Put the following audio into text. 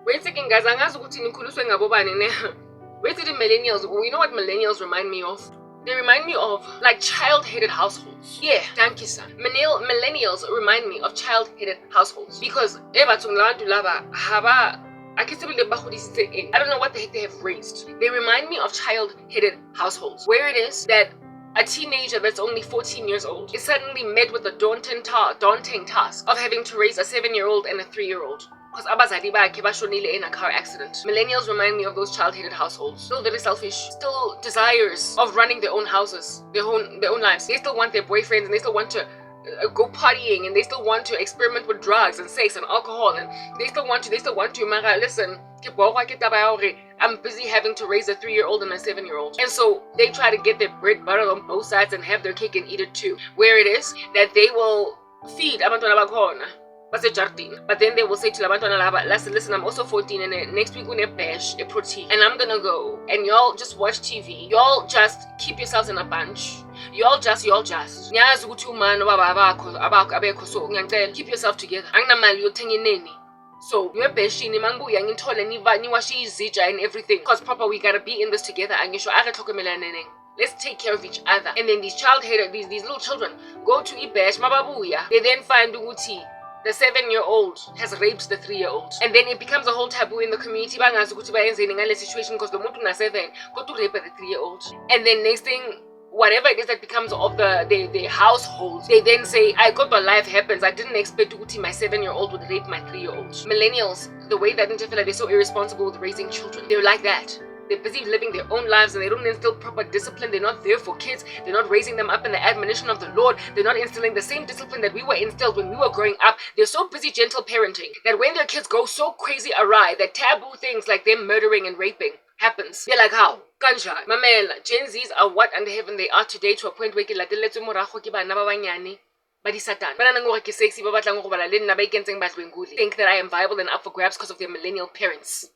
Basically, guys, angazi ukuthi nikhuliswe ngabobani ne. Basically, millennials, you know what millennials remind me of? They remind me of like child-headed households. Yeah, thank you, sir. Millennials remind me of child-headed households because I don't know what the heck they have raised. They remind me of child-headed households where it is that a teenager that's only 14 years old is suddenly met with the daunting task of having to raise a 7-year-old and a 3-year-old. Because abazali bakhe bashonile in a car accident. Millennials remind me of those child-hated households. Still very selfish. Still desires of running their own houses, their own lives. They still want their boyfriends and they still want to go partying and they still want to experiment with drugs and sex and alcohol and they still want to. Mara, listen, I'm busy having to raise a 3-year-old and a 7-year-old. And so they try to get their bread buttered on both sides and have their cake and eat it too. Where it is that they will feed abantwana bakhona. But then they will say to labantwana laba, listen, I'm also 14 and next week we're gonna bash a protein and I'm gonna go and y'all just watch TV. Y'all just keep yourselves in a bunch. Y'all just nyazi ukuthi umama abekho so ngiyacela keep yourself together. Anginamali yokuthenga ineni. So ngiyebheshini mangibuya ngithole niwashe izitsha and everything because proper we gotta be in this together and ngisho akahlokomelana nene. Let's take care of each other. And then these little children go to ibash mababuya. They then find ukuthi the 7-year-old has raped the 3-year-old. And then it becomes a whole taboo in the community. Bangazi ukuthi bayenzeni ngale situation because the muntu na 7 got to rape the 3-year-old. And then next thing, whatever it is that becomes of the household, they then say, I got what life happens. I didn't expect ukuthi my 7-year-old would rape my 3-year-old. Millennials, the way that they feel like they're so irresponsible with raising children. They're like that. They're busy living their own lives and they don't instill proper discipline. They're not there for kids. They're not raising them up in the admonition of the Lord. They're not instilling the same discipline that we were instilled when we were growing up. They're so busy gentle parenting that when their kids go so crazy awry that taboo things like them murdering and raping happens, they're like, how? Kanja. Mamela, Gen Zs are what under heaven they are today to a point where they let them think that I am viable and up for grabs because of their millennial parents.